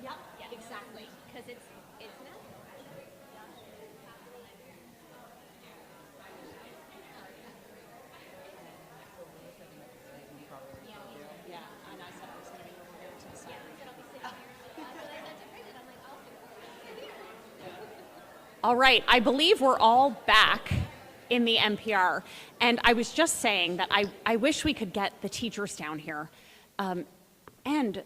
Yep, yeah, exactly. Because it's natural. Yeah, and I said I was going to be over here to the side. Yeah, I said I'll be sitting here. That's what I said to Bridget. I'm like, I'll sit here. All right, I believe we're all back in the NPR. And I was just saying that I wish we could get the teachers down here and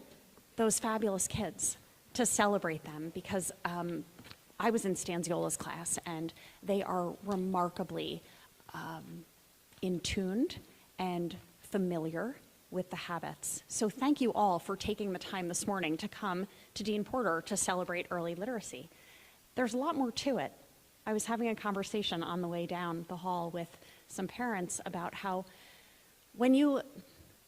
those fabulous kids to celebrate them because I was in Stanziola's class and they are remarkably in tuned and familiar with the habits. So thank you all for taking the time this morning to come to Dean Porter to celebrate early literacy. There's a lot more to it. I was having a conversation on the way down the hall with some parents about how when you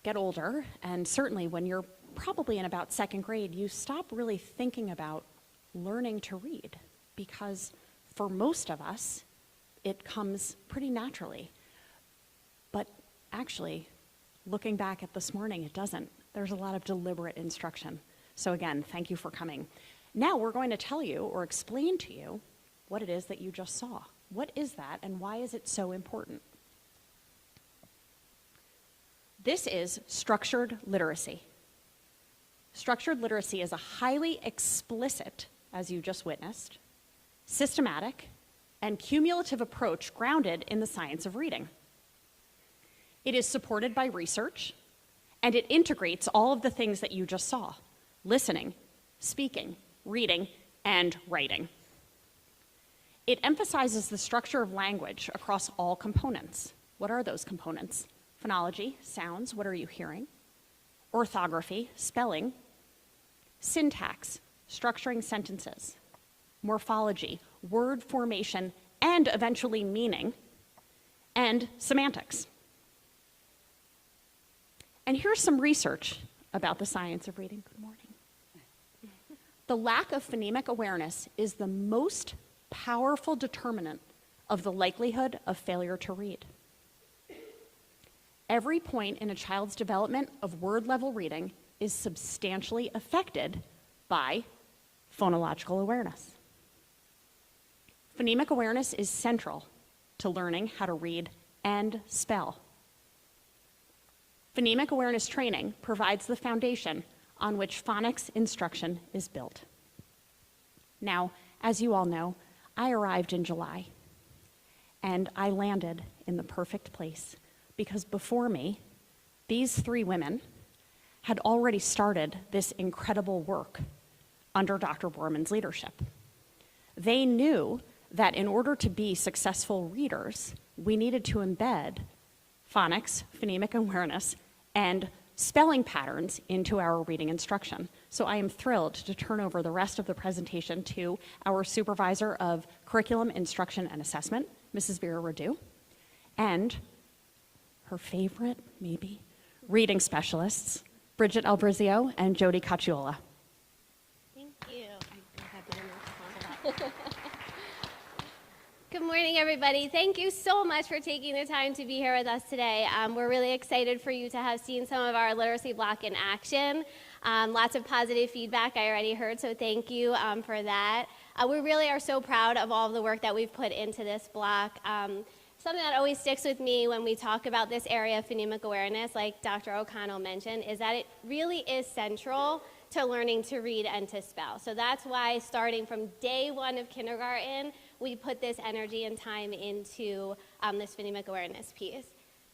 get older, and certainly when you're probably in about second grade, you stop really thinking about learning to read because for most of us, it comes pretty naturally. But actually, looking back at this morning, it doesn't. There's a lot of deliberate instruction. So again, thank you for coming. Now we're going to tell you or explain to you what it is that you just saw. What is that and why is it so important? This is structured literacy. Structured literacy is a highly explicit, as you just witnessed, systematic, and cumulative approach grounded in the science of reading. It is supported by research, and it integrates all of the things that you just saw: listening, speaking, reading, and writing. It emphasizes the structure of language across all components. What are those components? Phonology, sounds, what are you hearing? Orthography, spelling. Syntax, structuring sentences. Morphology, word formation, and eventually meaning. And semantics. And here's some research about the science of reading. Good morning. The lack of phonemic awareness is the most powerful determinant of the likelihood of failure to read. Every point in a child's development of word-level reading is substantially affected by phonological awareness. Phonemic awareness is central to learning how to read and spell. Phonemic awareness training provides the foundation on which phonics instruction is built. Now, as you all know, I arrived in July, and I landed in the perfect place because before me, these three women had already started this incredible work under Dr. Borman's leadership. They knew that in order to be successful readers, we needed to embed phonics, phonemic awareness, and spelling patterns into our reading instruction. So I am thrilled to turn over the rest of the presentation to our supervisor of curriculum, instruction, and assessment, Mrs. Vera Radu, and her favorite, maybe, reading specialists, Bridget Albrizio and Jody Cacciola. Thank you. Good morning, everybody. Thank you so much for taking the time to be here with us today. We're really excited for you to have seen some of our literacy block in action. Lots of positive feedback I already heard, so thank you for that. We really are so proud of all of the work that we've put into this block. Something that always sticks with me when we talk about this area of phonemic awareness, like Dr. O'Connell mentioned, is that it really is central to learning to read and to spell. So that's why starting from day one of kindergarten, we put this energy and time into this phonemic awareness piece.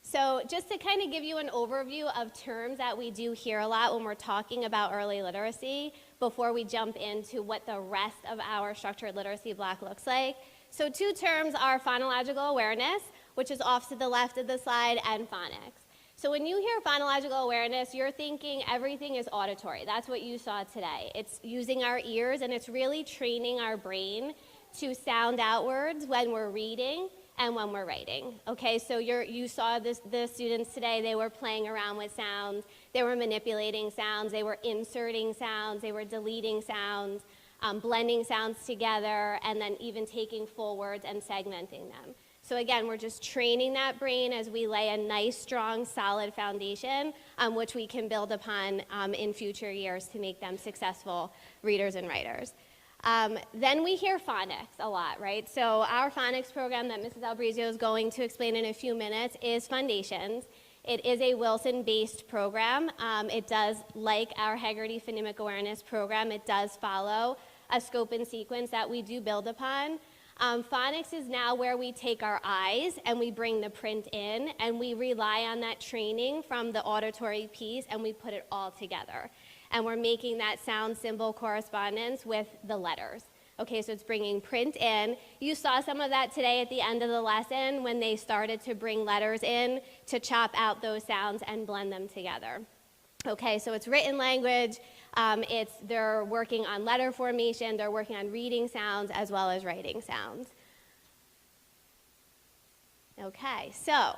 So just to kind of give you an overview of terms that we do hear a lot when we're talking about early literacy, before we jump into what the rest of our structured literacy block looks like. So two terms are phonological awareness, which is off to the left of the slide, and phonics. So when you hear phonological awareness, you're thinking everything is auditory. That's what you saw today. It's using our ears, and it's really training our brain to sound out words when we're reading and when we're writing. Okay, so you saw the students today, they were playing around with sounds, they were manipulating sounds, they were inserting sounds, they were deleting sounds, blending sounds together, and then even taking full words and segmenting them. So again, we're just training that brain as we lay a nice, strong, solid foundation which we can build upon in future years to make them successful readers and writers. Then we hear phonics a lot, right? So our phonics program that Mrs. Albrizio is going to explain in a few minutes is Foundations. It is a Wilson-based program. It does, like our Heggerty Phonemic Awareness program, it does follow a scope and sequence that we do build upon. Phonics is now where we take our eyes and we bring the print in, and we rely on that training from the auditory piece, and we put it all together. And we're making that sound symbol correspondence with the letters. Okay, so it's bringing print in. You saw some of that today at the end of the lesson when they started to bring letters in to chop out those sounds and blend them together. Okay, so it's written language. They're working on letter formation. They're working on reading sounds as well as writing sounds. Okay, so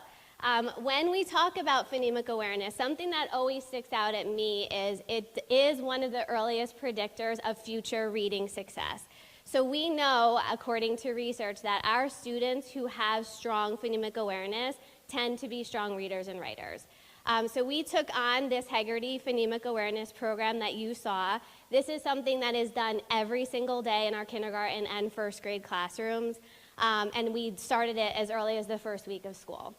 when we talk about phonemic awareness, something that always sticks out at me is it is one of the earliest predictors of future reading success. So we know, according to research, that our students who have strong phonemic awareness tend to be strong readers and writers. So we took on this Heggerty Phonemic Awareness program that you saw. This is something that is done every single day in our kindergarten and first grade classrooms, and we started it as early as the first week of school.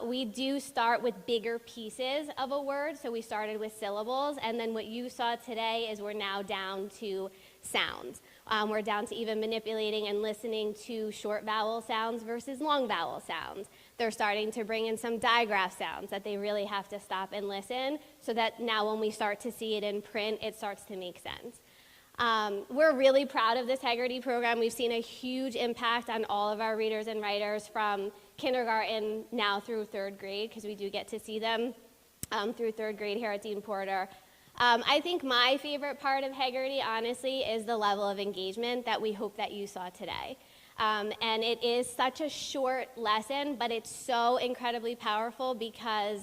We do start with bigger pieces of a word, so we started with syllables, and then what you saw today is we're now down to sounds. We're down to even manipulating and listening to short vowel sounds versus long vowel sounds. They're starting to bring in some digraph sounds that they really have to stop and listen, so that now when we start to see it in print, it starts to make sense. We're really proud of this Heggerty program. We've seen a huge impact on all of our readers and writers from kindergarten now through third grade, because we do get to see them through third grade here at Dean Porter. I think my favorite part of Heggerty, honestly, is the level of engagement that we hope that you saw today. And it is such a short lesson, but it's so incredibly powerful because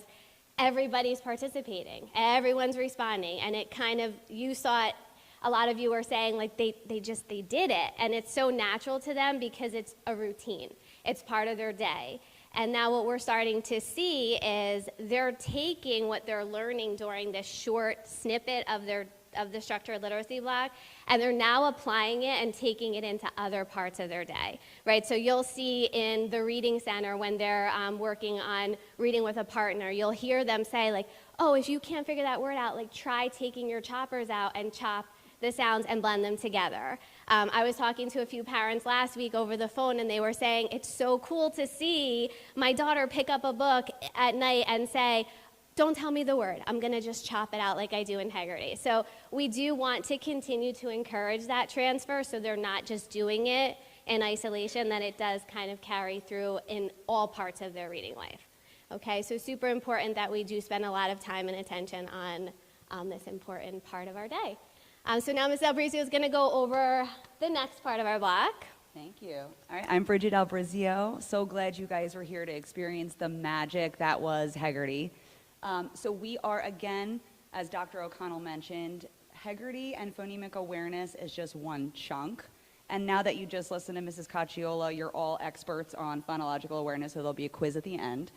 everybody's participating, everyone's responding, and it kind of, you saw it, a lot of you were saying like they did it, and it's so natural to them because it's a routine. It's part of their day. And now what we're starting to see is they're taking what they're learning during this short snippet of the structured literacy block, and they're now applying it and taking it into other parts of their day, right? So you'll see in the reading center when they're working on reading with a partner, you'll hear them say like, oh, if you can't figure that word out, like try taking your choppers out and chop the sounds and blend them together. I was talking to a few parents last week over the phone, and they were saying, it's so cool to see my daughter pick up a book at night and say, don't tell me the word, I'm gonna just chop it out like I do in Heggerty. So we do want to continue to encourage that transfer so they're not just doing it in isolation, that it does kind of carry through in all parts of their reading life. Okay, so super important that we do spend a lot of time and attention on this important part of our day. So now Ms. Albrizio is going to go over the next part of our block. Thank you. All right, I'm Bridget Albrizio. So glad you guys were here to experience the magic that was Heggerty. So we are, again, as Dr. O'Connell mentioned, Heggerty and phonemic awareness is just one chunk. And now that you just listened to Mrs. Cacciola, you're all experts on phonological awareness, so there'll be a quiz at the end.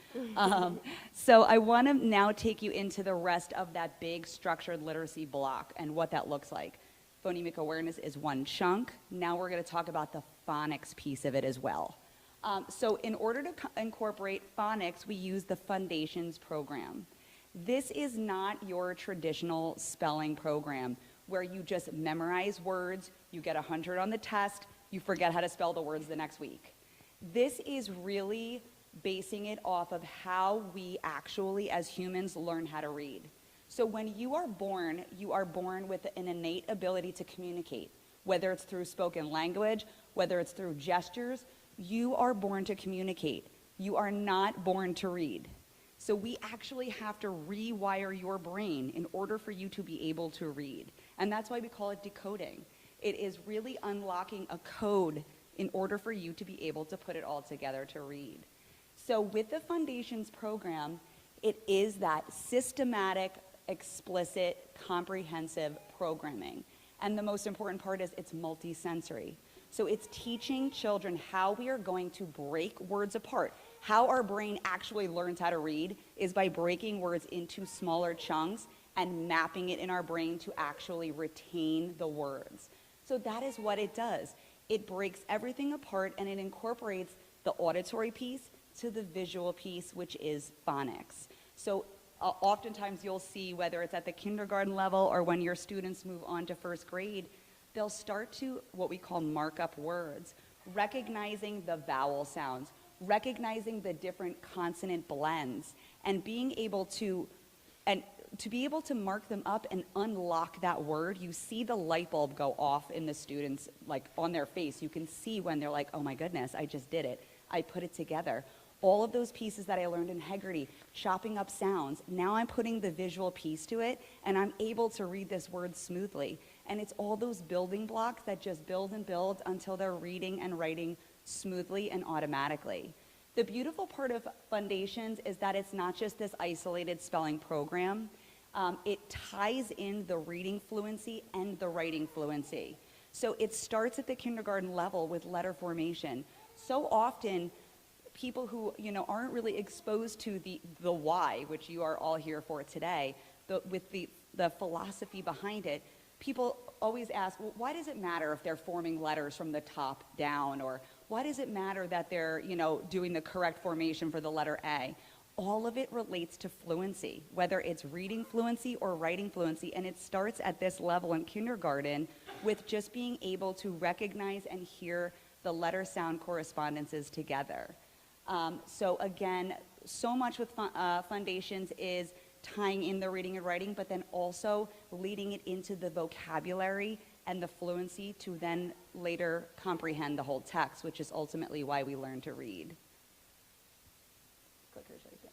So I want to now take you into the rest of that big structured literacy block and what that looks like. Phonemic awareness is one chunk. Now we're going to talk about the phonics piece of it as well. So in order to incorporate phonics, we use the Foundations program. This is not your traditional spelling program where you just memorize words, you get 100 on the test, you forget how to spell the words the next week. This is really basing it off of how we actually, as humans, learn how to read. So when you are born with an innate ability to communicate, whether it's through spoken language, whether it's through gestures, you are born to communicate. You are not born to read. So we actually have to rewire your brain in order for you to be able to read. And that's why we call it decoding. It is really unlocking a code in order for you to be able to put it all together to read. So with the Foundations program, it is that systematic, explicit, comprehensive programming. And the most important part is it's multisensory. So it's teaching children how we are going to break words apart. How our brain actually learns how to read is by breaking words into smaller chunks and mapping it in our brain to actually retain the words. So that is what it does. It breaks everything apart and it incorporates the auditory piece to the visual piece, which is phonics. So oftentimes you'll see, whether it's at the kindergarten level or when your students move on to first grade, they'll start to what we call mark up words, recognizing the vowel sounds, recognizing the different consonant blends, and being able to be able to mark them up and unlock that word. You see the light bulb go off in the students, like on their face. You can see when they're like, oh my goodness, I just did it. I put it together. All of those pieces that I learned in Hegarty, chopping up sounds, now I'm putting the visual piece to it, and I'm able to read this word smoothly. And it's all those building blocks that just build and build until they're reading and writing smoothly and automatically. The beautiful part of Foundations is that it's not just this isolated spelling program. It ties in the reading fluency and the writing fluency. So it starts at the kindergarten level with letter formation. So often, people who aren't really exposed to the why, which you are all here for today, with the philosophy behind it, people always ask, well, why does it matter if they're forming letters from the top down, or why does it matter that they're doing the correct formation for the letter A? All of it relates to fluency, whether it's reading fluency or writing fluency, and it starts at this level in kindergarten with just being able to recognize and hear the letter sound correspondences together. So again, so much with Foundations is tying in the reading and writing, but then also leading it into the vocabulary and the fluency to then later comprehend the whole text, which is ultimately why we learn to read. Clicker's right there.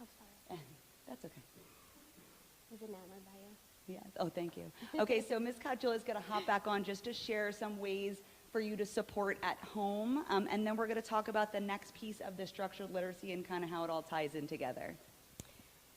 Oh, sorry. That's okay. I was enamored by you. Yes. Oh, thank you. Okay, so Ms. Codgill is going to hop back on just to share some ways for you to support at home, and then we're going to talk about the next piece of the structured literacy and kind of how it all ties in together.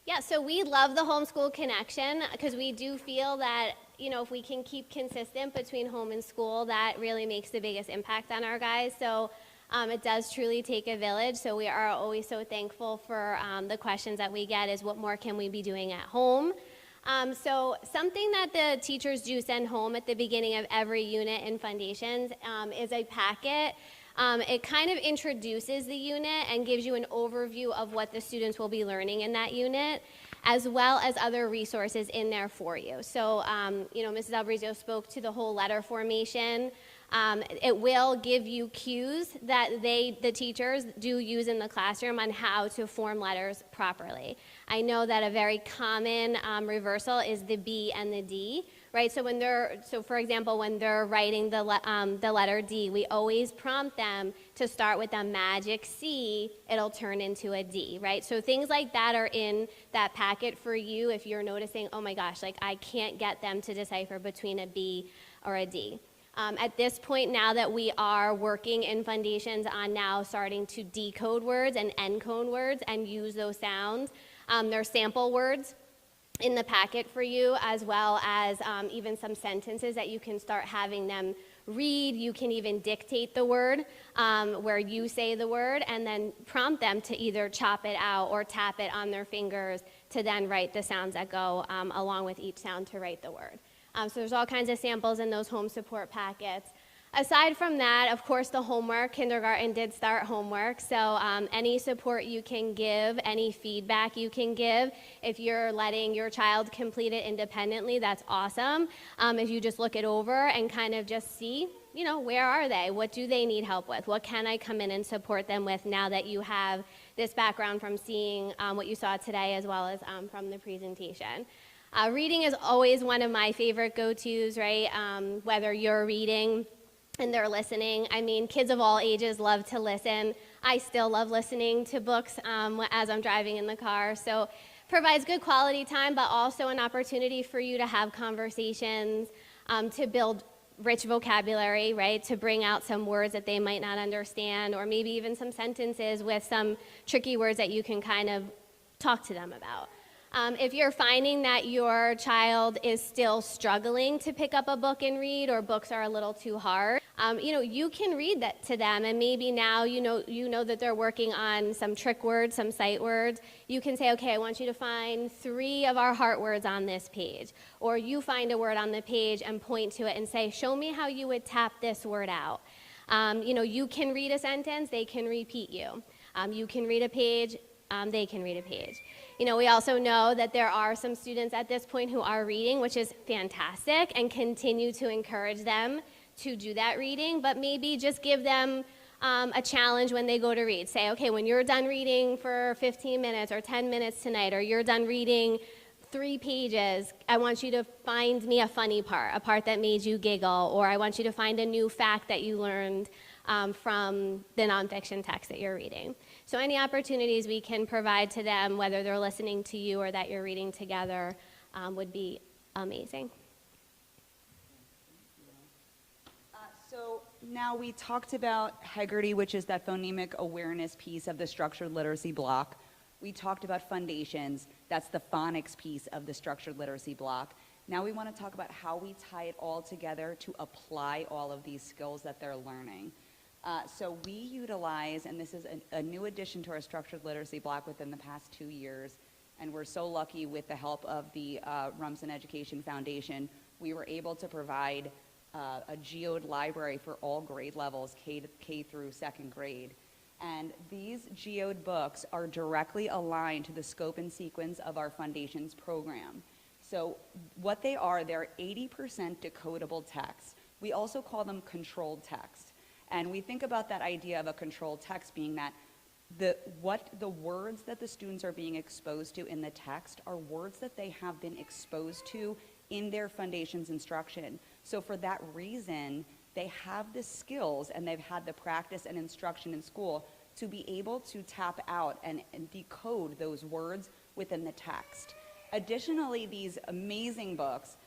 Yeah, so we love the homeschool connection because we do feel that, if we can keep consistent between home and school, that really makes the biggest impact on our guys. So it does truly take a village. So we are always so thankful for the questions that we get is what more can we be doing at home? So something that the teachers do send home at the beginning of every unit in Foundations is a packet. It kind of introduces the unit and gives you an overview of what the students will be learning in that unit, as well as other resources in there for you. So, Mrs. Albrizio spoke to the whole letter formation. It will give you cues that the teachers do use in the classroom on how to form letters properly. I know that a very common reversal is the B and the D, right? So for example, when they're writing the letter D, we always prompt them to start with a magic C. It'll turn into a D, right? So things like that are in that packet for you if you're noticing, oh my gosh, like I can't get them to decipher between a B or a D. At this point, now that we are working in Foundations on now starting to decode words and encode words and use those sounds, there are sample words in the packet for you, as well as even some sentences that you can start having them read. You can even dictate the word where you say the word and then prompt them to either chop it out or tap it on their fingers to then write the sounds that go along with each sound to write the word. So there's all kinds of samples in those home support packets. Aside from that, of course, the homework, kindergarten did start homework, so any support you can give, any feedback you can give, if you're letting your child complete it independently, that's awesome. If you just look it over and kind of just see, where are they? What do they need help with? What can I come in and support them with now that you have this background from seeing what you saw today as well as from the presentation? Reading is always one of my favorite go-tos, right? Whether you're reading and they're listening. I mean, kids of all ages love to listen. I still love listening to books as I'm driving in the car. So provides good quality time, but also an opportunity for you to have conversations, to build rich vocabulary, right? To bring out some words that they might not understand, or maybe even some sentences with some tricky words that you can kind of talk to them about. If you're finding that your child is still struggling to pick up a book and read, or books are a little too hard, you can read that to them, and maybe now you know that they're working on some trick words, some sight words. You can say, okay, I want you to find 3 of our heart words on this page, or you find a word on the page and point to it and say, show me how you would tap this word out. You can read a sentence, they can repeat you. You can read a page, they can read a page. We also know that there are some students at this point who are reading, which is fantastic, and continue to encourage them to do that reading, but maybe just give them a challenge when they go to read. Say, okay, when you're done reading for 15 minutes or 10 minutes tonight, or you're done reading 3 pages, I want you to find me a funny part, a part that made you giggle, or I want you to find a new fact that you learned from the nonfiction text that you're reading. So any opportunities we can provide to them, whether they're listening to you or that you're reading together, would be amazing. So now we talked about Heggerty, which is that phonemic awareness piece of the structured literacy block. We talked about foundations. That's the phonics piece of the structured literacy block. Now we want to talk about how we tie it all together to apply all of these skills that they're learning. So we utilize, and this is a new addition to our structured literacy block within the past 2 years, and we're so lucky with the help of the Rumson Education Foundation, we were able to provide a geode library for all grade levels, K through 2nd grade. And these geode books are directly aligned to the scope and sequence of our Foundations program. So what they are, they're 80% decodable text. We also call them controlled text. And we think about that idea of a controlled text being that the words that the students are being exposed to in the text are words that they have been exposed to in their Foundations instruction. So for that reason, they have the skills and they've had the practice and instruction in school to be able to tap out and decode those words within the text. Additionally, these amazing books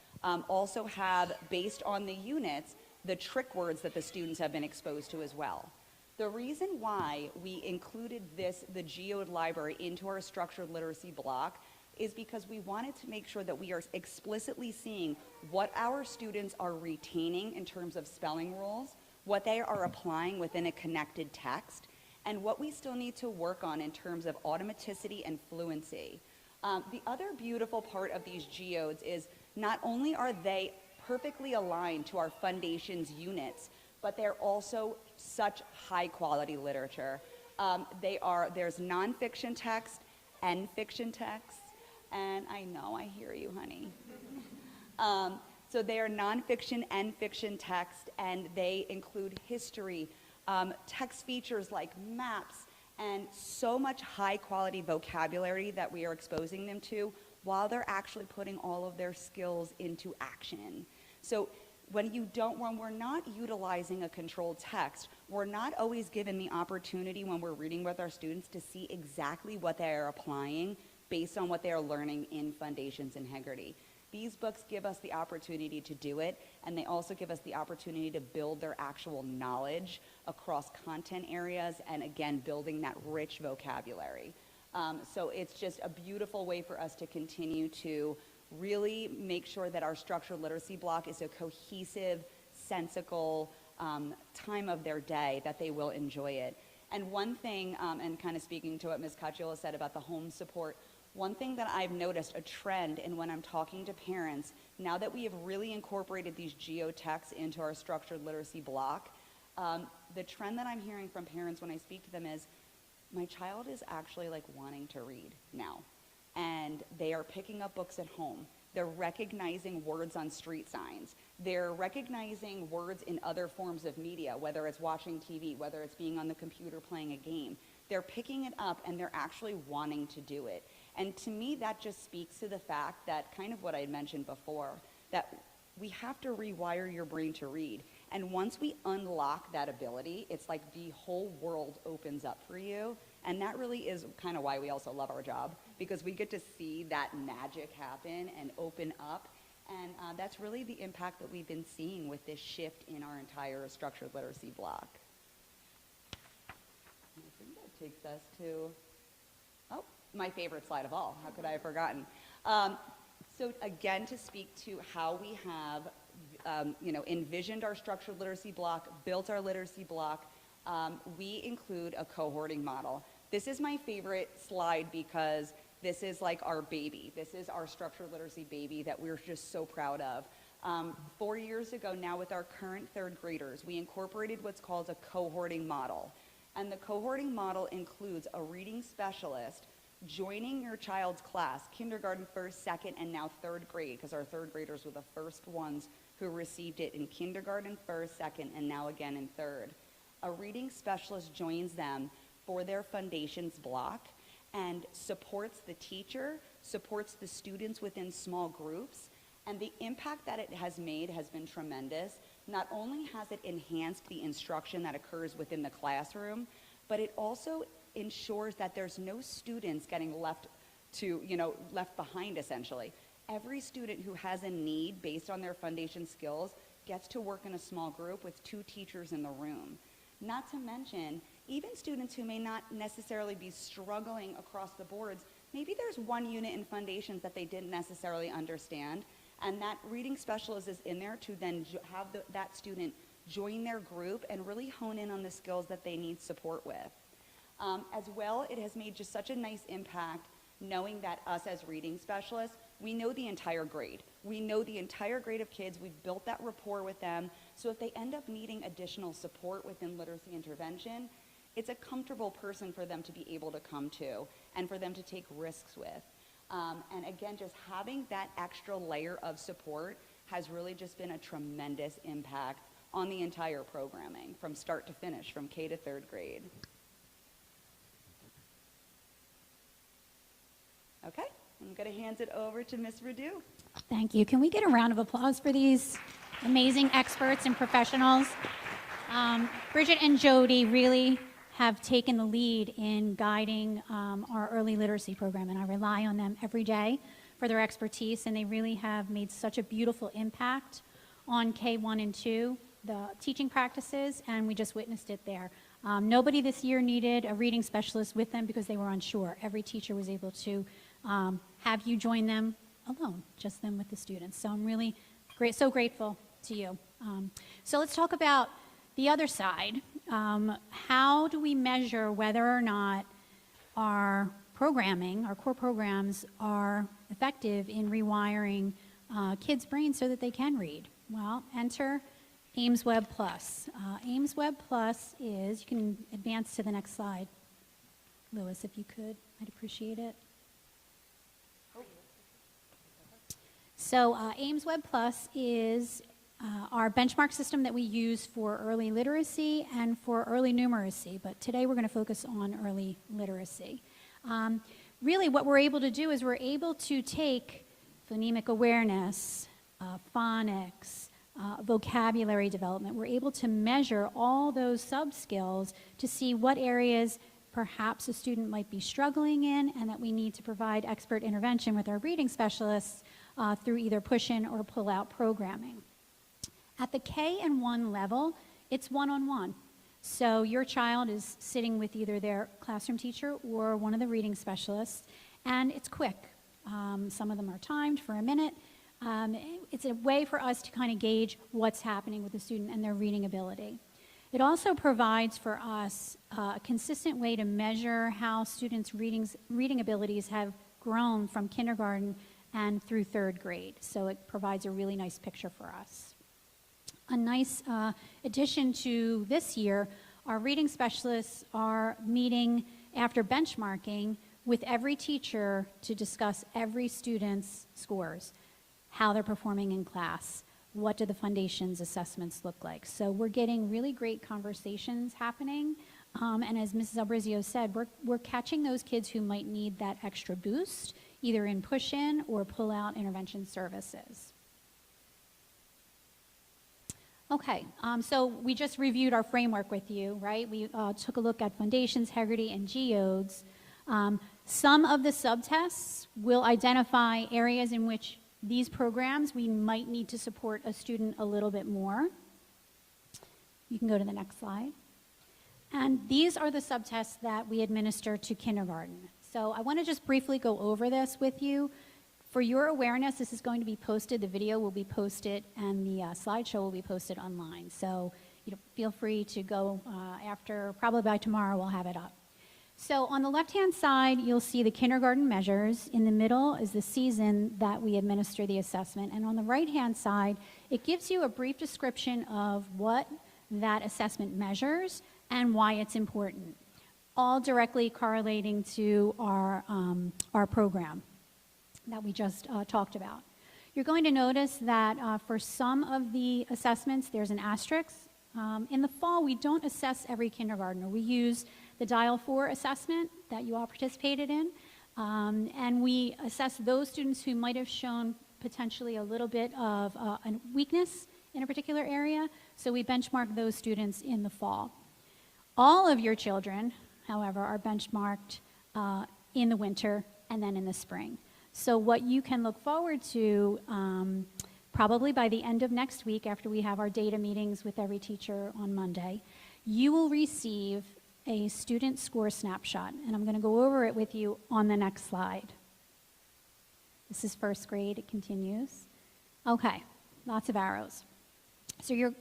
also have, based on the units, the trick words that the students have been exposed to as well. The reason why we included the geode library into our structured literacy block is because we wanted to make sure that we are explicitly seeing what our students are retaining in terms of spelling rules, what they are applying within a connected text, and what we still need to work on in terms of automaticity and fluency. The other beautiful part of these geodes is not only are they perfectly aligned to our Foundations units, but they're also such high quality literature. There's nonfiction text and fiction text, and I know, I hear you, honey. So they are nonfiction and fiction text, and they include history, text features like maps, and so much high quality vocabulary that we are exposing them to while they're actually putting all of their skills into action. So when we're not utilizing a controlled text, we're not always given the opportunity when we're reading with our students to see exactly what they are applying based on what they are learning in Foundations and Heggerty. These books give us the opportunity to do it, and they also give us the opportunity to build their actual knowledge across content areas, and again, building that rich vocabulary. So it's just a beautiful way for us to continue to really make sure that our structured literacy block is a cohesive, sensical time of their day, that they will enjoy it. And one thing, and kind of speaking to what Ms. Cacciola said about the home support, one thing that I've noticed a trend in when I'm talking to parents, now that we have really incorporated these geotexts into our structured literacy block, the trend that I'm hearing from parents when I speak to them is, my child is actually like wanting to read now. And they are picking up books at home. They're recognizing words on street signs. They're recognizing words in other forms of media, whether it's watching TV, whether it's being on the computer playing a game. They're picking it up and they're actually wanting to do it. And to me, that just speaks to the fact that, kind of what I had mentioned before, that we have to rewire your brain to read. And once we unlock that ability, it's like the whole world opens up for you. And that really is kind of why we also love our job, because we get to see that magic happen and open up. And that's really the impact that we've been seeing with this shift in our entire structured literacy block. And I think that takes us to, my favorite slide of all. How could I have forgotten? So again, to speak to how we have, envisioned our structured literacy block, built our literacy block, we include a cohorting model. This is my favorite slide because this is like our baby. This is our structured literacy baby that we're just so proud of. 4 years ago now, with our current third graders, we incorporated what's called a cohorting model. And the cohorting model includes a reading specialist joining your child's class, kindergarten, first, second, and now third grade, because our third graders were the first ones who received it in kindergarten, first, second, and now again in third. A reading specialist joins them for their foundations block and supports the teacher, supports the students within small groups, and the impact that it has made has been tremendous. Not only has it enhanced the instruction that occurs within the classroom, but it also ensures that there's no students getting left behind, essentially. Every student who has a need based on their foundation skills gets to work in a small group with 2 teachers in the room. Not to mention, even students who may not necessarily be struggling across the boards, maybe there's one unit in foundations that they didn't necessarily understand, and that reading specialist is in there to then have that student join their group and really hone in on the skills that they need support with. As well, it has made just such a nice impact knowing that us as reading specialists, we know the entire grade. We know the entire grade of kids. We've built that rapport with them. So if they end up needing additional support within literacy intervention, it's a comfortable person for them to be able to come to and for them to take risks with. And again, just having that extra layer of support has really just been a tremendous impact on the entire programming from start to finish, from K to third grade. Okay, I'm going to hand it over to Ms. Radu. Thank you. Can we get a round of applause for these amazing experts and professionals? Bridget and Jody really have taken the lead in guiding our early literacy program, and I rely on them every day for their expertise, and they really have made such a beautiful impact on K1 and 2, the teaching practices, and we just witnessed it there. Nobody this year needed a reading specialist with them because they were unsure. Every teacher was able to have you join them alone, just them with the students. So I'm really so grateful to you. So let's talk about the other side. How do we measure whether or not our programming, our core programs, are effective in rewiring kids' brains so that they can read? Well, enter Ames Web Plus. Ames Web Plus is, you can advance to the next slide. Lewis, if you could, I'd appreciate it. So Ames Web Plus is our benchmark system that we use for early literacy and for early numeracy, but today we're going to focus on early literacy. Really what we're able to do is we're able to take phonemic awareness, phonics, vocabulary development. We're able to measure all those sub-skills to see what areas perhaps a student might be struggling in and that we need to provide expert intervention with our reading specialists through either push-in or pull-out programming. At the K and 1 level, it's one-on-one. So your child is sitting with either their classroom teacher or one of the reading specialists, and it's quick. Some of them are timed for a minute. It's a way for us to kind of gauge what's happening with the student and their reading ability. It also provides for us a consistent way to measure how students' reading abilities have grown from kindergarten and through third grade. So it provides a really nice picture for us. A nice addition to this year, our reading specialists are meeting after benchmarking with every teacher to discuss every student's scores, how they're performing in class, what do the foundations assessments look like. So we're getting really great conversations happening. And as Mrs. Albrizio said, we're catching those kids who might need that extra boost, either in push-in or pull-out intervention services. Okay, so we just reviewed our framework with you, right? We took a look at foundations, Hegarty, and geodes. Some of the subtests will identify areas in which these programs we might need to support a student a little bit more. You can go to the next slide. And these are the subtests that we administer to kindergarten. So I want to just briefly go over this with you. For your awareness, this is going to be posted, the video will be posted, and the slideshow will be posted online. So feel free to go after, probably by tomorrow we'll have it up. So on the left-hand side, you'll see the kindergarten measures. In the middle is the season that we administer the assessment. And on the right-hand side, it gives you a brief description of what that assessment measures and why it's important, all directly correlating to our program that we just talked about. You're going to notice that for some of the assessments, there's an asterisk. In the fall, we don't assess every kindergartner. We use the Dial 4 assessment that you all participated in, and we assess those students who might have shown potentially a little bit of a weakness in a particular area, so we benchmark those students in the fall. All of your children, however, are benchmarked in the winter and then in the spring. So what you can look forward to, probably by the end of next week, after we have our data meetings with every teacher on Monday, you will receive a student score snapshot, and I'm going to go over it with you on the next slide. This is first grade, it continues. Okay, lots of arrows. So your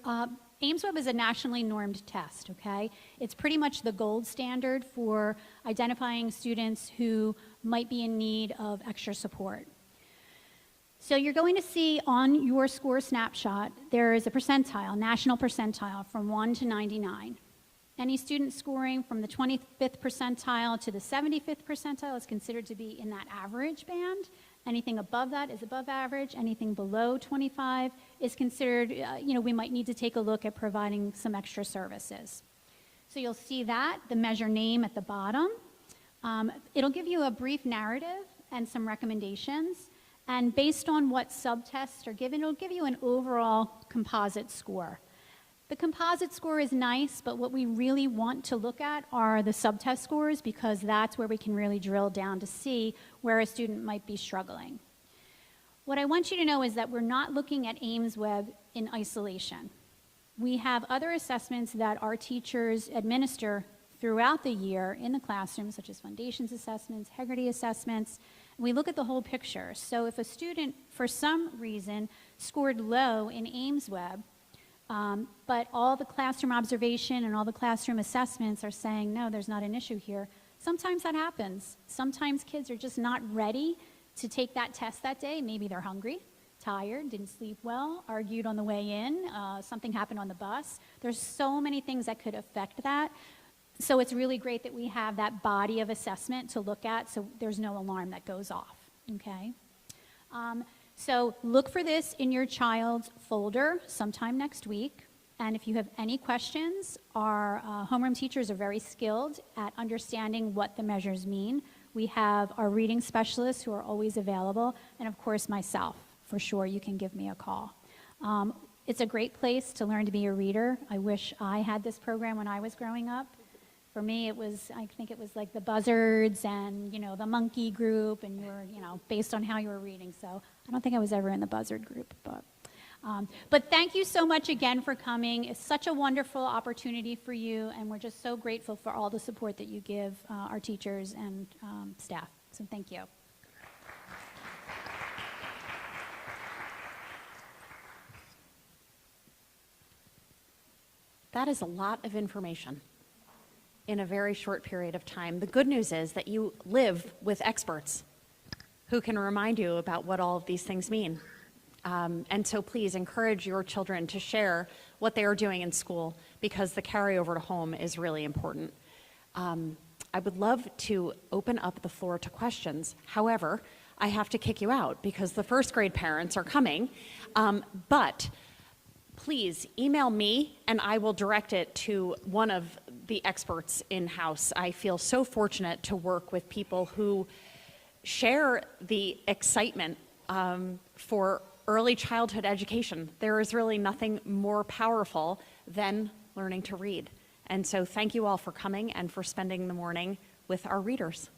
AIMSweb is a nationally normed test, okay? It's pretty much the gold standard for identifying students who might be in need of extra support. So you're going to see on your score snapshot, there is a percentile, national percentile from 1 to 99. Any student scoring from the 25th percentile to the 75th percentile is considered to be in that average band. Anything above that is above average. Anything below 25 is considered, we might need to take a look at providing some extra services. So you'll see that, the measure name at the bottom. It'll give you a brief narrative and some recommendations. And based on what subtests are given, it'll give you an overall composite score. The composite score is nice, but what we really want to look at are the subtest scores, because that's where we can really drill down to see where a student might be struggling. What I want you to know is that we're not looking at AIMSweb in isolation. We have other assessments that our teachers administer throughout the year in the classroom, such as foundations assessments, Hegarty assessments. We look at the whole picture. So if a student, for some reason, scored low in AIMSweb, but all the classroom observation and all the classroom assessments are saying, no, there's not an issue here. Sometimes that happens. Sometimes kids are just not ready to take that test that day. Maybe they're hungry, tired, didn't sleep well, argued on the way in, something happened on the bus. There's so many things that could affect that. So it's really great that we have that body of assessment to look at, so there's no alarm that goes off, okay? So look for this in your child's folder sometime next week. And if you have any questions, our homeroom teachers are very skilled at understanding what the measures mean. We have our reading specialists who are always available, and of course myself. For sure, you can give me a call. It's a great place to learn to be a reader. I wish I had this program when I was growing up. For me, I think it was like the Buzzards and, the monkey group, and you were, based on how you were reading. So I don't think I was ever in the Buzzard group, but thank you so much again for coming. It's such a wonderful opportunity for you, and we're just so grateful for all the support that you give our teachers and staff. So thank you. That is a lot of information in a very short period of time. The good news is that you live with experts who can remind you about what all of these things mean. And so please encourage your children to share what they are doing in school, because the carryover to home is really important. I would love to open up the floor to questions. However, I have to kick you out because the first grade parents are coming. But please email me and I will direct it to one of the experts in-house. I feel so fortunate to work with people who share the excitement for early childhood education. There is really nothing more powerful than learning to read. And so thank you all for coming and for spending the morning with our readers.